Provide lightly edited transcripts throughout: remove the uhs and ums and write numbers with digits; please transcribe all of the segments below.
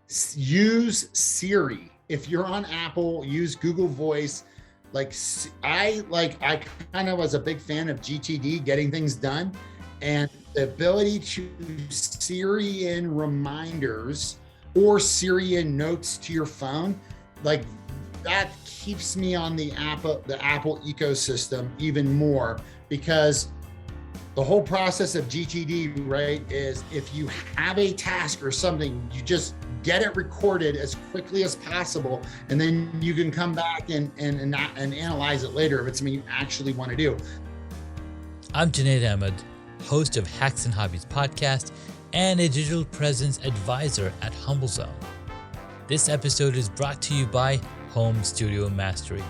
use Siri. If you're on Apple, use Google Voice. I kind of was a big fan of GTD, getting things done, and the ability to Siri in reminders or Siri in notes to your phone, like that keeps me on the Apple ecosystem even more, because the whole process of GTD, right, is if you have a task or something, you just get it recorded as quickly as possible, and then you can come back and analyze it later if it's something you actually want to do. I'm Junaid Ahmed, host of Hacks and Hobbies podcast and a digital presence advisor at HumbleZone. This episode is brought to you by Home Studio Mastery.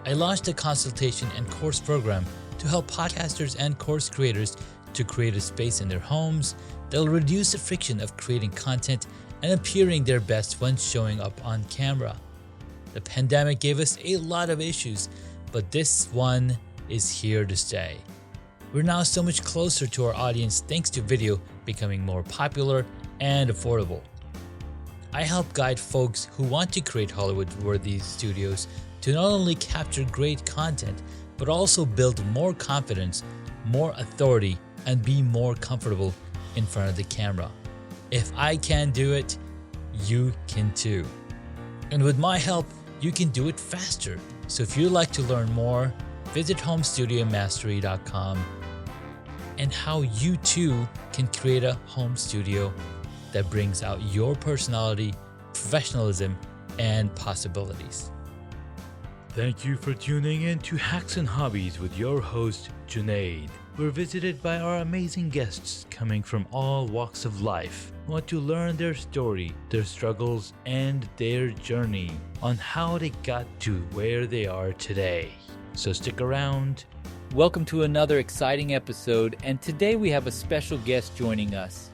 I launched a consultation and course program to help podcasters and course creators to create a space in their homes that'll reduce the friction of creating content and appearing their best when showing up on camera. The pandemic gave us a lot of issues, but this one is here to stay. We're now so much closer to our audience thanks to video becoming more popular and affordable. I help guide folks who want to create Hollywood-worthy studios to not only capture great content, but also build more confidence, more authority, and be more comfortable in front of the camera. If I can do it, you can too. And with my help, you can do it faster. So if you'd like to learn more, visit homestudiomastery.com and how you too can create a home studio that brings out your personality, professionalism, and possibilities. Thank you for tuning in to Hacks and Hobbies with your host, Junaid. We're visited by our amazing guests coming from all walks of life who want to learn their story, their struggles, and their journey on how they got to where they are today. So stick around. Welcome to another exciting episode, and today we have a special guest joining us.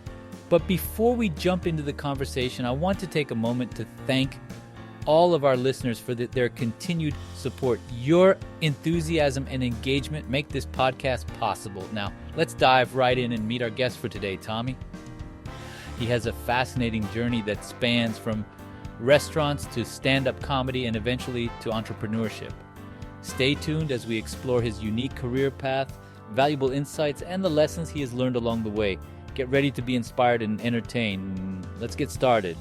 But before we jump into the conversation, I want to take a moment to thank all of our listeners for their continued support. Your enthusiasm and engagement make this podcast possible. Now, let's dive right in and meet our guest for today, Tommy. He has a fascinating journey that spans from restaurants to stand-up comedy and eventually to entrepreneurship. Stay tuned as we explore his unique career path, valuable insights, and the lessons he has learned along the way. Get ready to be inspired and entertained. Let's get started.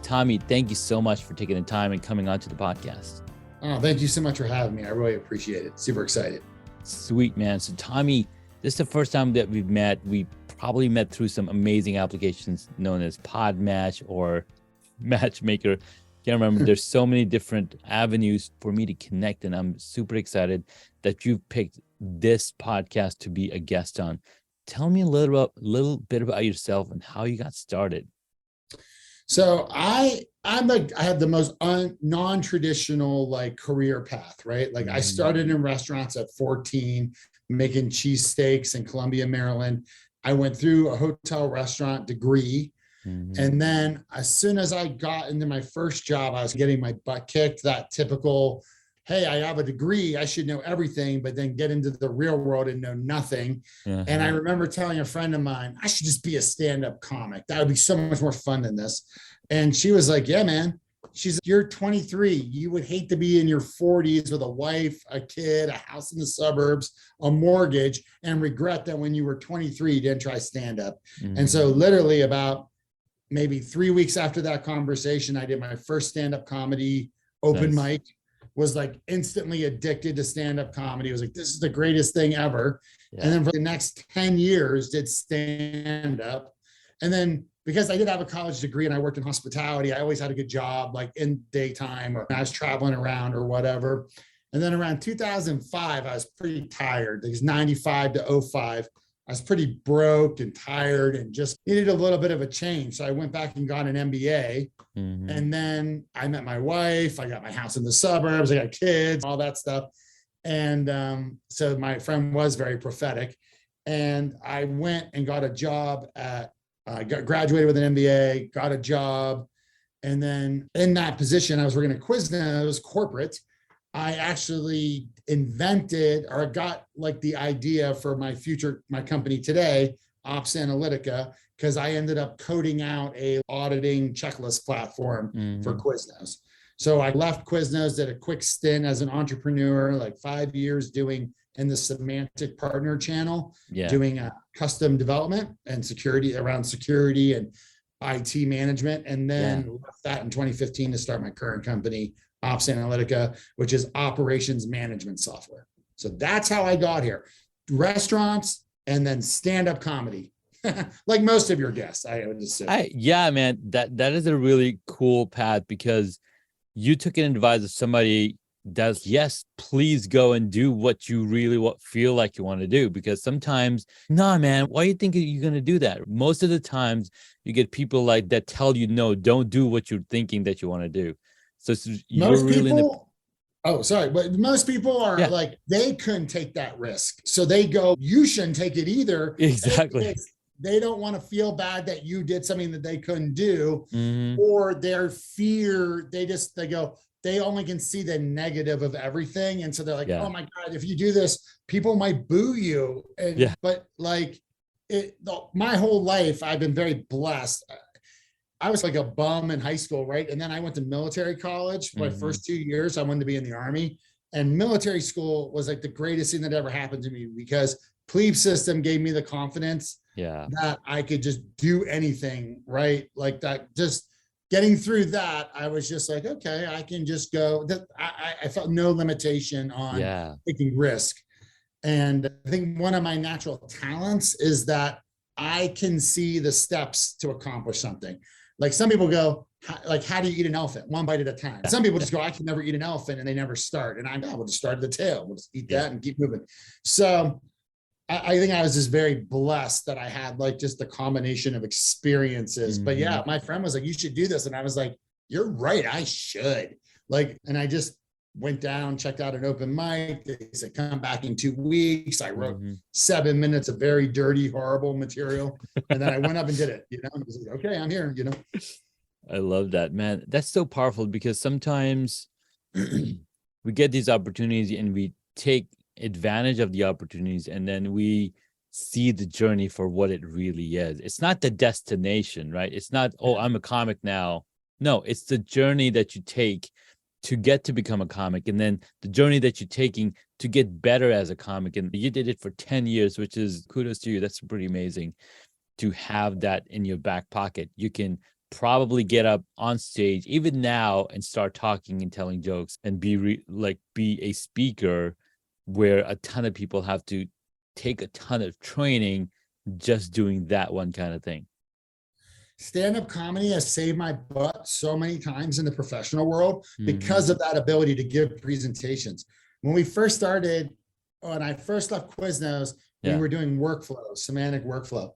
Tommy, thank you so much for taking the time and coming onto the podcast. Oh, thank you so much for having me. I really appreciate it. Super excited. Sweet, man. So Tommy, this is the first time that we've met. We probably met through some amazing applications known as Podmatch or Matchmaker. Can't remember. There's so many different avenues for me to connect, and I'm super excited that you've picked this podcast to be a guest on. Tell me a little bit about yourself and how you got started. So I have the most non-traditional career path, right? Like I started in restaurants at 14, making cheesesteaks in Columbia, Maryland. I went through a hotel restaurant degree. And then as soon as I got into my first job, I was getting my butt kicked, that typical, hey, I have a degree, I should know everything, but then get into the real world and know nothing. And I remember telling a friend of mine, I should just be a stand-up comic. That would be so much more fun than this. And she was like, yeah, man. She's like, you're 23. You would hate to be in your 40s with a wife, a kid, a house in the suburbs, a mortgage, and regret that when you were 23, you didn't try stand-up. And so literally about maybe 3 weeks after that conversation, I did my first stand-up comedy open mic. Was like instantly addicted to stand-up comedy. It was like, this is the greatest thing ever. And then for the next 10 years did stand-up. And then because I did have a college degree and I worked in hospitality, I always had a good job, like in daytime, or I was traveling around or whatever. And then around 2005, I was pretty tired. It was 95 to 05. I was pretty broke and tired and just needed a little bit of a change. So I went back and got an MBA. And then I met my wife. I got my house in the suburbs. I got kids, all that stuff. And so my friend was very prophetic. And I went and got a job graduated with an MBA, got a job. And then in that position, I was working at Quiznet. It was corporate. I actually invented or got like the idea for my company today, Ops Analytica, because I ended up coding out a auditing checklist platform for Quiznos. So I left Quiznos, did a quick stint as an entrepreneur, like 5 years doing in the semantic partner channel, doing custom development and security around security and IT management. And then left that in 2015 to start my current company, Ops Analytica, which is operations management software. So that's how I got here. Restaurants and then stand-up comedy. Like most of your guests, I would just say. Yeah, man, that is a really cool path, because you took an advice of somebody that's, yes, please go and do what you really feel like you want to do. Because sometimes, nah, man, why do you think you're going to do that? Most of the times you get people like that tell you, no, don't do what you're thinking that you want to do. So you're Most really people, but most people are like, they couldn't take that risk. So they go, you shouldn't take it either. Exactly. They don't want to feel bad that you did something that they couldn't do, or their fear, they go, they only can see the negative of everything. And so they're like, oh my God, if you do this, people might boo you. But like my whole life, I've been very blessed. I was like a bum in high school, right? And then I went to military college for my first 2 years. I wanted to be in the Army, and military school was like the greatest thing that ever happened to me, because plebe system gave me the confidence that I could just do anything, right? Like that, just getting through that, I was just like, okay, I can just go. I felt no limitation on taking risk. And I think one of my natural talents is that I can see the steps to accomplish something. Like some people go, like, how do you eat an elephant? One bite at a time. Some people just go, I can never eat an elephant, and they never start. And we'll just start at the tail. We'll just eat that and keep moving. So I think I was just very blessed that I had like just the combination of experiences. But my friend was like, you should do this. And I was like, you're right, I should. Like, and I just went down, checked out an open mic. They said, come back in 2 weeks. I wrote 7 minutes of very dirty, horrible material. And then I went up and did it, and I was like, okay, I'm here, I love that, man. That's so powerful, because sometimes we get these opportunities and we take advantage of the opportunities, and then we see the journey for what it really is. It's not the destination, right? It's not, oh, I'm a comic now. No, it's the journey that you take to get to become a comic, and then the journey that you're taking to get better as a comic. And you did it for 10 years, which is kudos to you. That's pretty amazing to have that in your back pocket. You can probably get up on stage even now and start talking and telling jokes and be a speaker, where a ton of people have to take a ton of training just doing that one kind of thing. Stand-up comedy has saved my butt so many times in the professional world because of that ability to give presentations. When I first left Quiznos, we were doing workflow, semantic workflow.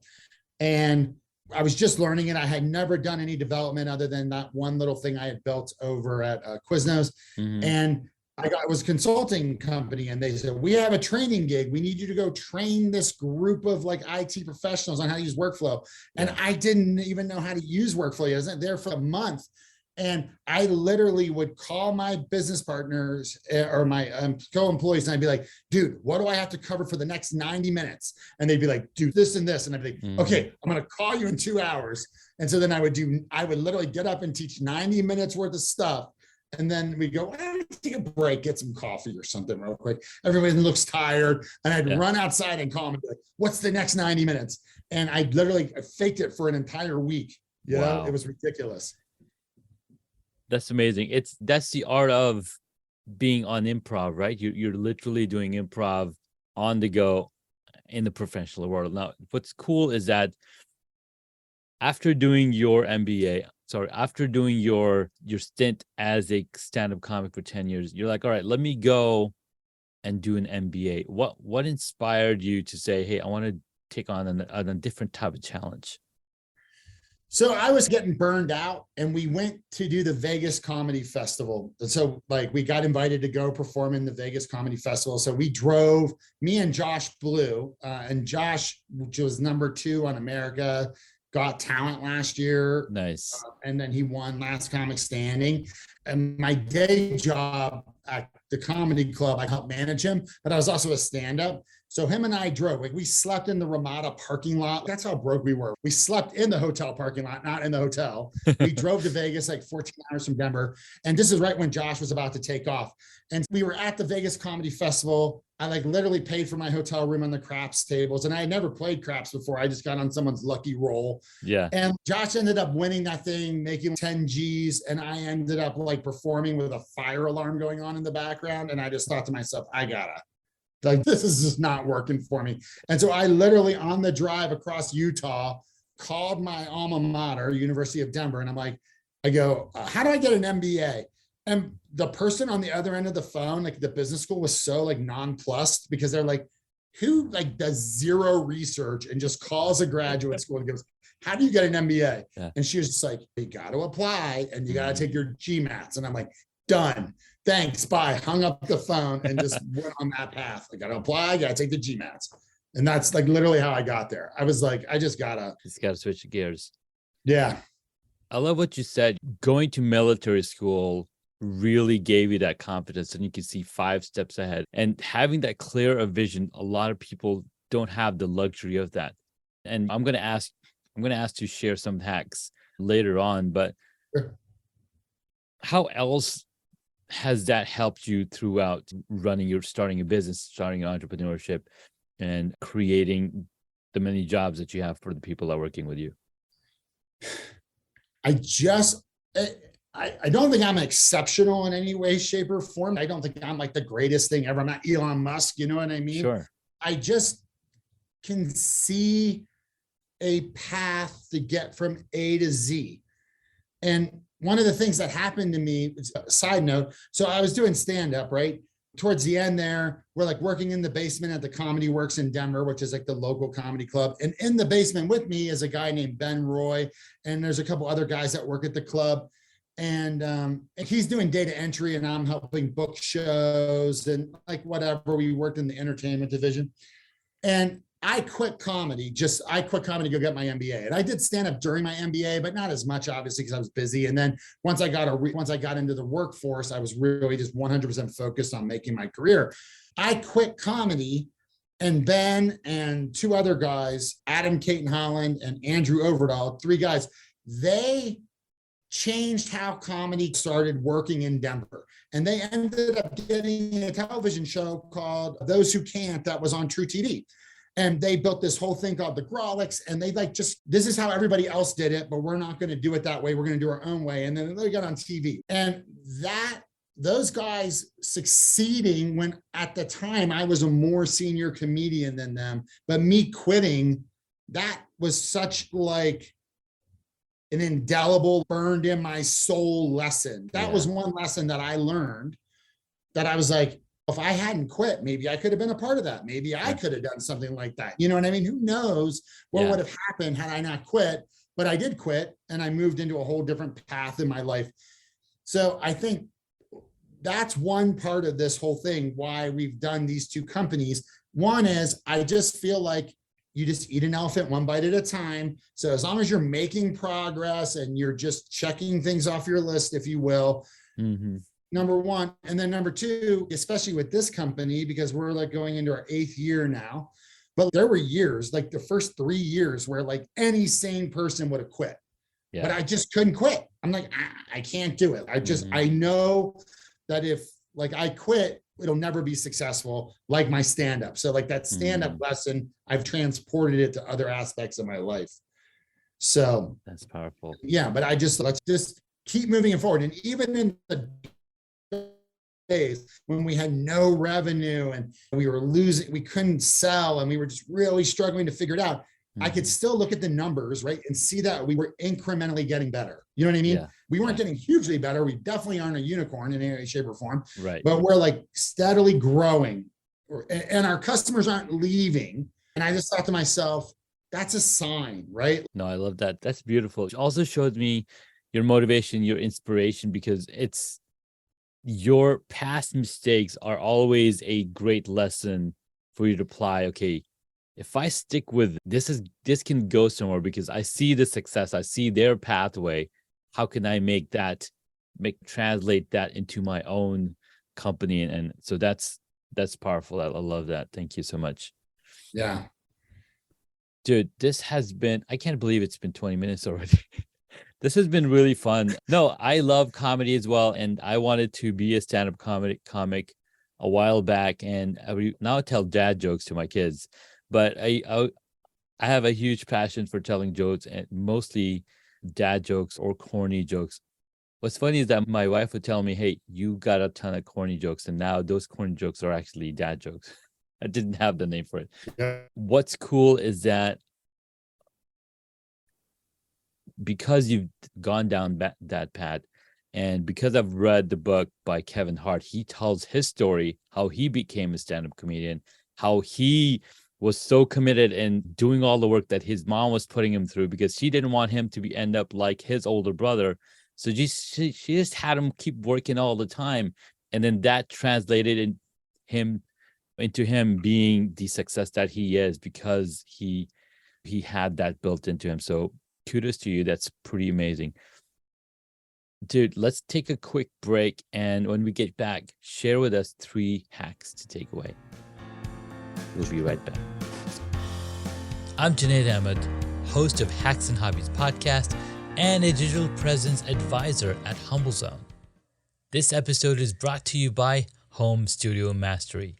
And I was just learning it. I had never done any development other than that one little thing I had built over at Quiznos. And it was a consulting company, and they said, we have a training gig. We need you to go train this group of like IT professionals on how to use workflow. And I didn't even know how to use workflow. I was there for a month. And I literally would call my business partners or my co-employees, and I'd be like, dude, what do I have to cover for the next 90 minutes? And they'd be like, do this and this. And I'd be like, okay, I'm going to call you in 2 hours. And so then I would literally get up and teach 90 minutes worth of stuff. And then we go, take a break, get some coffee or something real quick. Everybody looks tired. And I'd run outside and call them and be like, what's the next 90 minutes? And I literally faked it for an entire week. You know, it was ridiculous. That's amazing. That's the art of being on improv, right? You're literally doing improv on the go in the professional world. Now, what's cool is that after doing your stint as a stand-up comic for 10 years, you're like, all right, let me go and do an MBA. What inspired you to say, hey, I want to take on a different type of challenge? So I was getting burned out, and we went to do the Vegas Comedy Festival. And so like we got invited to go perform in the Vegas Comedy Festival. So we drove, me and Josh Blue, and Josh, which was #2 on America Got Talent last year. Nice. And then he won Last Comic Standing. And my day job at the comedy club, I helped manage him, but I was also a stand-up. So him and I drove, like we slept in the Ramada parking lot. That's how broke we were. We slept in the hotel parking lot, not in the hotel. We drove to Vegas like 14 hours from Denver. And this is right when Josh was about to take off. And we were at the Vegas Comedy Festival. I like literally paid for my hotel room on the craps tables. And I had never played craps before. I just got on someone's lucky roll. Yeah. And Josh ended up winning that thing, making 10 G's. And I ended up like performing with a fire alarm going on in the background. And I just thought to myself, like, this is just not working for me. And so I literally on the drive across Utah called my alma mater, University of Denver. And I'm like, I go, how do I get an MBA? And the person on the other end of the phone, like the business school, was so like nonplussed because they're like, who like does zero research and just calls a graduate school and goes, how do you get an MBA? Yeah. And she was just like, you got to apply and you got to take your GMATs. And I'm like, done. Thanks. Bye. Hung up the phone and just went on that path. I got to apply. I got to take the GMATs. And that's like literally how I got there. I was like, I just got to switch gears. Yeah. I love what you said. Going to military school really gave you that confidence and you can see 5 steps ahead. And having that clear of vision, a lot of people don't have the luxury of that. And I'm going to ask to share some hacks later on, but how else has that helped you throughout starting a business, starting entrepreneurship, and creating the many jobs that you have for the people that are working with you? I don't think I'm exceptional in any way, shape, or form. I don't think I'm like the greatest thing ever. I'm not Elon Musk, you know what I mean? Sure. I just can see a path to get from A to Z. And one of the things that happened to me, side note, so I was doing stand-up, right? Towards the end there, we're like working in the basement at the Comedy Works in Denver, which is like the local comedy club. And in the basement with me is a guy named Ben Roy. And there's a couple other guys that work at the club. And he's doing data entry and I'm helping book shows and like whatever. We worked in the entertainment division. And I quit comedy to go get my MBA. And I did stand up during my MBA, but not as much, obviously, because I was busy. And then once I got into the workforce, I was really just 100% focused on making my career. I quit comedy, and Ben and 2 other guys, Adam Caton Holland and Andrew Overdahl, 3 guys, they changed how comedy started working in Denver. And they ended up getting a television show called Those Who Can't that was on True TV. And they built this whole thing called the Grawlix. And they like, this is how everybody else did it, but we're not going to do it that way. We're going to do our own way. And then they got on TV. And those guys succeeding when at the time I was a more senior comedian than them, but me quitting, that was such like an indelible, burned in my soul lesson. That was one lesson that I learned that I was like, if I hadn't quit, maybe I could have been a part of that. Maybe I could have done something like that. You know what I mean? Who knows what would have happened had I not quit, but I did quit and I moved into a whole different path in my life. So I think that's one part of this whole thing, why we've done these 2 companies. One is I just feel like you just eat an elephant one bite at a time. So as long as you're making progress and you're just checking things off your list, if you will, number one. And then number 2, especially with this company, because we're like going into our 8th year now, but there were years, like the first 3 years where like any sane person would have quit, but I just couldn't quit. I'm like, I can't do it. I know that if like I quit, it'll never be successful like my stand-up. So like that stand-up lesson, I've transported it to other aspects of my life. So that's powerful. Yeah, but let's just keep moving forward. And even in the days when we had no revenue and we were losing, we couldn't sell and we were just really struggling to figure it out, I could still look at the numbers, right, and see that we were incrementally getting better. You know what I mean? We weren't getting hugely better. We definitely aren't a unicorn in any shape or form, right? But we're like steadily growing and our customers aren't leaving. And I just thought to myself, that's a sign, right? No, I love that. That's beautiful. It also showed me your motivation, your inspiration, because it's your past mistakes are always a great lesson for you to apply. Okay, if I stick with this, can go somewhere because I see the success, I see their pathway. How can I translate that into my own company? And so that's powerful. I love that. Thank you so much. Yeah. Dude, this has been, I can't believe it's been 20 minutes already. This has been really fun. No, I love comedy as well. And I wanted to be a stand-up comic a while back. And now tell dad jokes to my kids. But I have a huge passion for telling jokes, and mostly dad jokes or corny jokes. What's funny is that my wife would tell me, hey, you got a ton of corny jokes. And now those corny jokes are actually dad jokes. I didn't have the name for it. Yeah. What's cool is that because you've gone down that path, and because I've read the book by Kevin Hart, he tells his story, how he became a stand-up comedian, how he was so committed in doing all the work that his mom was putting him through because she didn't want him to end up like his older brother. So she just had him keep working all the time. And then that translated into him being the success that he is because he had that built into him. So kudos to you. That's pretty amazing. Dude, let's take a quick break. And when we get back, share with us 3 hacks to take away. We'll be right back. I'm Junaid Ahmed, host of Hacks and Hobbies podcast and a digital presence advisor at HumbleZone. This episode is brought to you by Home Studio Mastery.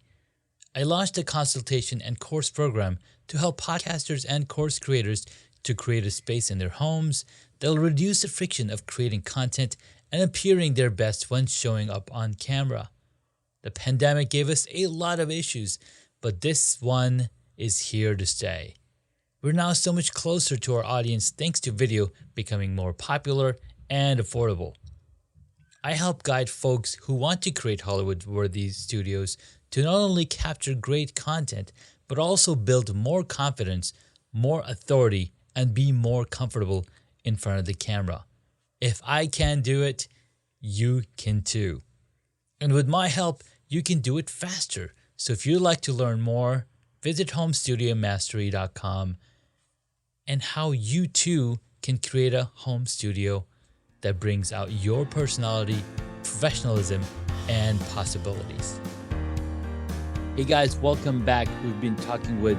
I launched a consultation and course program to help podcasters and course creators to create a space in their homes that'll reduce the friction of creating content and appearing their best when showing up on camera. The pandemic gave us a lot of issues, but this one is here to stay. We're now so much closer to our audience thanks to video becoming more popular and affordable. I help guide folks who want to create Hollywood-worthy studios to not only capture great content, but also build more confidence, more authority, and be more comfortable in front of the camera. If I can do it, you can too. And with my help, you can do it faster. So if you'd like to learn more, visit homestudiomastery.com and how you too can create a home studio that brings out your personality, professionalism, and possibilities. Hey guys, welcome back. We've been talking with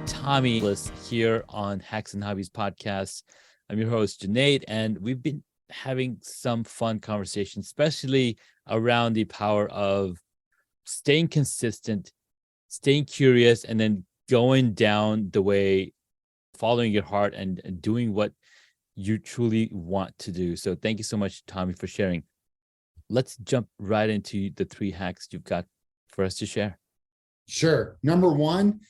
Tommy here on Hacks and Hobbies podcast. I'm your host, Junaid, and we've been having some fun conversations, especially around the power of staying consistent, staying curious, and then going down the way, following your heart and doing what you truly want to do. So thank you so much, Tommy, for sharing. Let's jump right into the 3 hacks you've got for us to share. Sure. Number 1,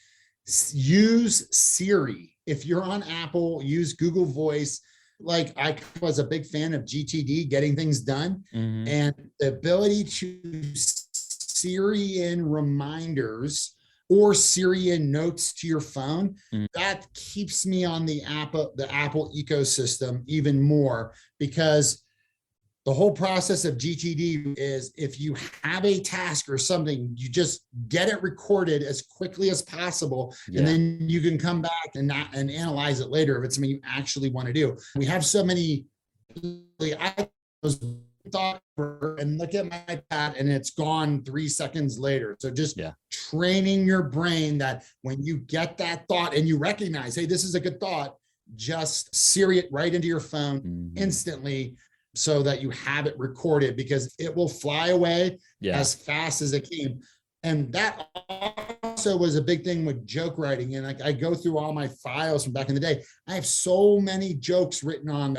use Siri. If you're on Apple, use Google Voice. Like I was a big fan of GTD, getting things done, and the ability to Siri in reminders or Siri in notes to your phone, that keeps me on the Apple ecosystem even more, because the whole process of GTD is if you have a task or something, you just get it recorded as quickly as possible. And then you can come back and analyze it later if it's something you actually want to do. We have so many, I thought and look at my pad and it's gone 3 seconds later. So just training your brain that when you get that thought and you recognize, hey, this is a good thought, just Siri it right into your phone instantly, so that you have it recorded, because it will fly away as fast as it came. And that also was a big thing with joke writing. And I go through all my files from back in the day. I have so many jokes written on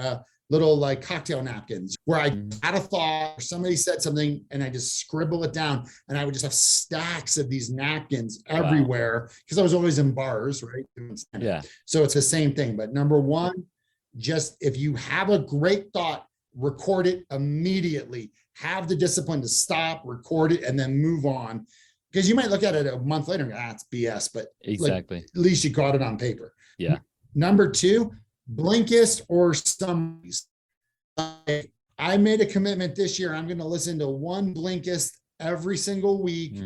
little like cocktail napkins where I had a thought, or somebody said something and I just scribble it down, and I would just have stacks of these napkins everywhere because I was always in bars, right? So it's the same thing. But number 1, just if you have a great thought, record it immediately. Have the discipline to stop, record it, and then move on. Because you might look at it a month later and go, it's BS, but at least you got it on paper. Number 2, Blinkist or summaries. I made a commitment this year. I'm going to listen to 1 Blinkist every single week,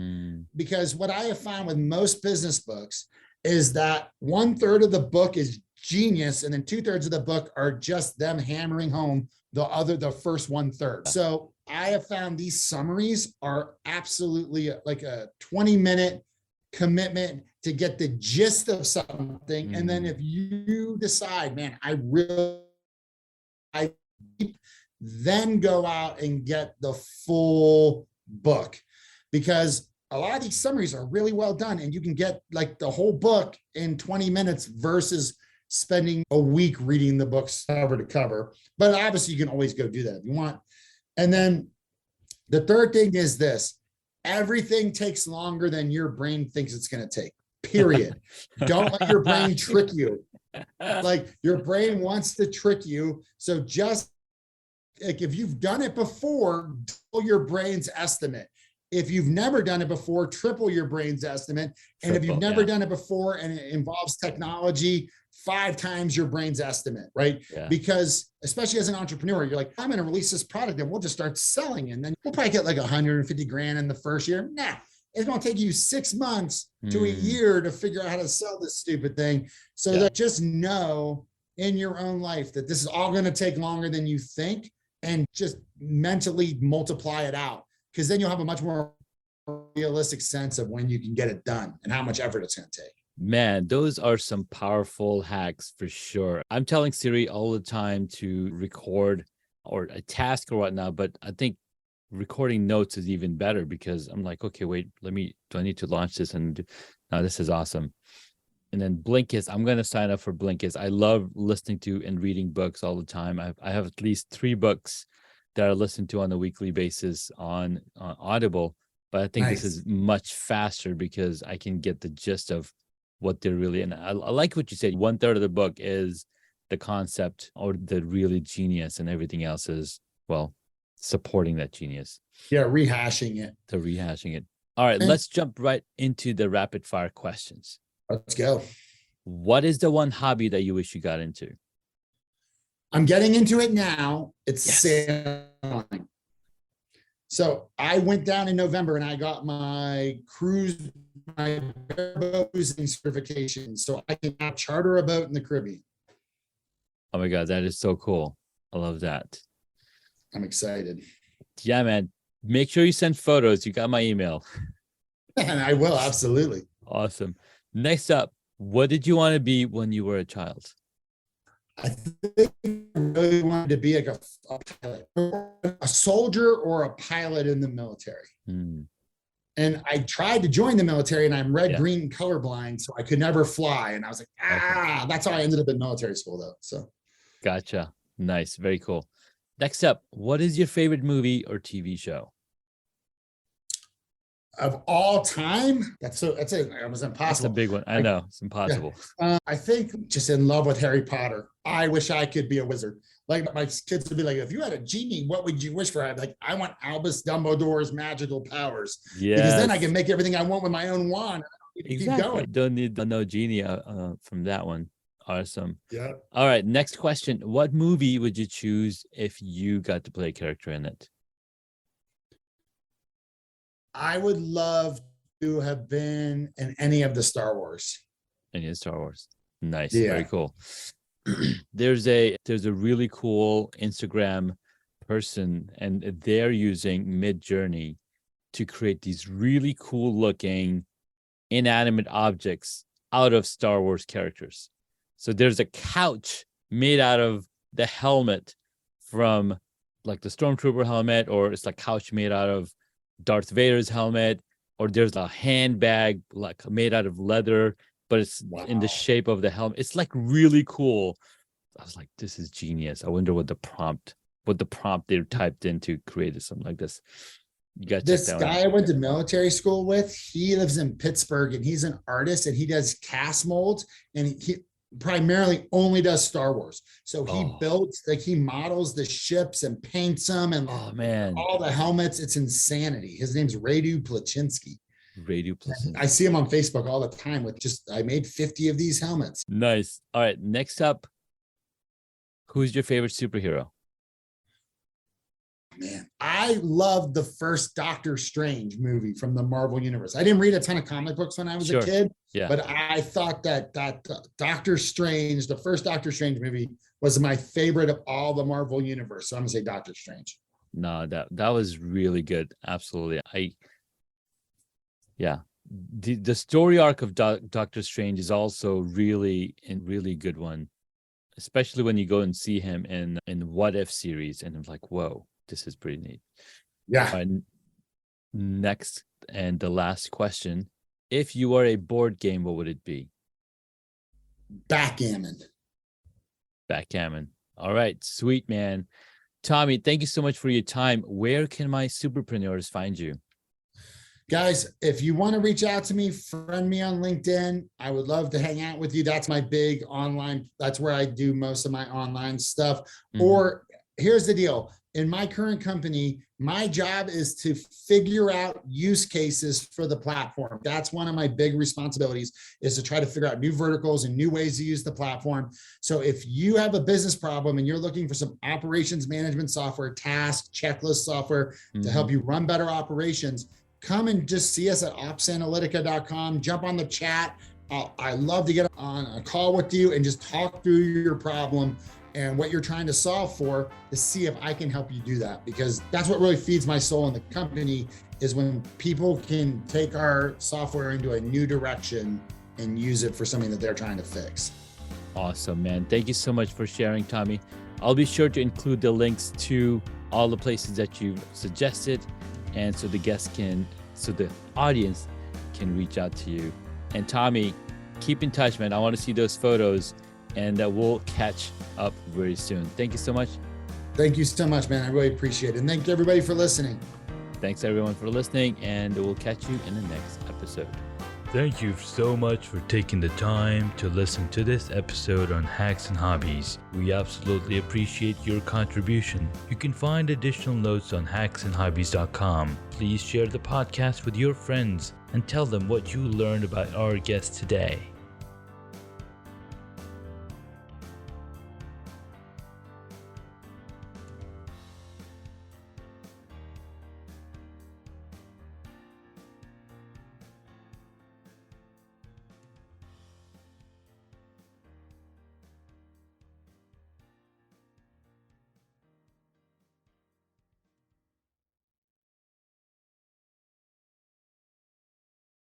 because what I have found with most business books is that 1/3 of the book is genius, and then 2/3 of the book are just them hammering home the first 1/3. So I have found these summaries are absolutely like a 20-minute commitment to get the gist of something. And then if you decide, man, then go out and get the full book, because a lot of these summaries are really well done and you can get like the whole book in 20 minutes versus spending a week reading the books cover to cover. But obviously you can always go do that if you want. And then the third thing is this: everything takes longer than your brain thinks it's going to take, period. Don't let your brain trick you. Like, your brain wants to trick you. So just like, if you've done it before, double your brain's estimate. If you've never done it before, triple your brain's estimate. And if you've never done it before and it involves technology, 5 times your brain's estimate, right? Yeah. Because especially as an entrepreneur, you're like, I'm going to release this product and we'll just start selling. And then we'll probably get like 150 grand in the first year. Nah, it's going to take you 6 months to a year to figure out how to sell this stupid thing. So that just know in your own life that this is all going to take longer than you think, and just mentally multiply it out. Because then you'll have a much more realistic sense of when you can get it done and how much effort it's going to take. Man, those are some powerful hacks for sure. I'm telling Siri all the time to record or a task or whatnot, but I think recording notes is even better, because I'm like, okay, wait, do I need to launch this? And no, this is awesome. And then Blinkist, I'm going to sign up for Blinkist. I love listening to and reading books all the time. I have at least 3 books that I listen to on a weekly basis on Audible, but I think this is much faster because I can get the gist of what they're really, and I like what you said. 1/3 of the book is the concept or the really genius, and everything else is, well, supporting that genius. Yeah, rehashing it. All right, let's jump right into the rapid fire questions. Let's go. What is the one hobby that you wish you got into? I'm getting into it now. It's sailing. So I went down in November and I got my bareboat cruising certification, so I can now charter a boat in the Caribbean. Oh my God, that is so cool. I love that. I'm excited. Yeah, man. Make sure you send photos. You got my email. And I will, absolutely. Awesome. Next up, what did you want to be when you were a child? I think I really wanted to be like a pilot, a soldier or a pilot in the military. And I tried to join the military, and I'm red, green, colorblind, so I could never fly. And I was like, that's how I ended up in military school, though. So, gotcha. Nice. Very cool. Next up, what is your favorite movie or TV show? Of all time, that's it. It was impossible. That's a big one. I know, it's impossible. I think just in love with Harry Potter. I wish I could be a wizard. Like, my kids would be like, if you had a genie, what would you wish for? I'd be like, I want Albus Dumbledore's magical powers. Yeah. Because then I can make everything I want with my own wand. Exactly. Keep going. Don't need no genie from that one. Awesome. Yeah. All right. Next question. What movie would you choose if you got to play a character in it? I would love to have been in any of the Star Wars. Any of the Star Wars. Nice. Yeah. Very cool. There's a really cool Instagram person, and they're using Midjourney to create these really cool looking inanimate objects out of Star Wars characters. So there's a couch made out of the helmet from like the Stormtrooper helmet, or it's like couch made out of Darth Vader's helmet, or there's a handbag like made out of leather, but it's in the shape of the helmet. It's like really cool. I was like, this is genius. I wonder what the prompt they typed in to create something like this. You got this guy I went to military school with. He lives in Pittsburgh, and he's an artist, and he does cast molds, and he primarily only does Star Wars. So he builds, like, he models the ships and paints them, and all the helmets. It's insanity. His name's Radu Plachinsky. I see him on Facebook all the time with I made 50 of these helmets. Nice. All right. Next up, who's your favorite superhero? Man, I loved the first Doctor Strange movie from the Marvel Universe. I didn't read a ton of comic books when I was a kid, but I thought that Doctor Strange, the first Doctor Strange movie, was my favorite of all the Marvel Universe. So I'm gonna say Doctor Strange. No, that was really good. Absolutely. the story arc of Doctor Strange is also really good one, especially when you go and see him in What If series, and I'm like, whoa, this is pretty neat. Yeah. Next and the last question: if you were a board game, what would it be? Backgammon. Backgammon. All right, sweet, man. Tommy, thank you so much for your time. Where can my superpreneurs find you? Guys, if you want to reach out to me, friend me on LinkedIn. I would love to hang out with you. That's my big online. That's where I do most of my online stuff. Mhm. Or here's the deal. In my current company, my job is to figure out use cases for the platform. That's one of my big responsibilities, is to try to figure out new verticals and new ways to use the platform. So if you have a business problem and you're looking for some operations management software, task, checklist software to help you run better operations, come and just see us at opsanalytica.com. Jump on the chat. I love to get on a call with you and just talk through your problem and what you're trying to solve for, to see if I can help you do that. Because that's what really feeds my soul in the company, is when people can take our software into a new direction and use it for something that they're trying to fix. Awesome, man. Thank you so much for sharing, Tommy. I'll be sure to include the links to all the places that you've suggested, and so the audience can reach out to you. And Tommy, keep in touch, man. I want to see those photos, and we'll catch up very soon. Thank you so much. Thank you so much, man. I really appreciate it. And thank you, everybody, for listening. Thanks, everyone, for listening, and we'll catch you in the next episode. Thank you so much for taking the time to listen to this episode on Hacks and Hobbies. We absolutely appreciate your contribution. You can find additional notes on hacksandhobbies.com. Please share the podcast with your friends and tell them what you learned about our guest today.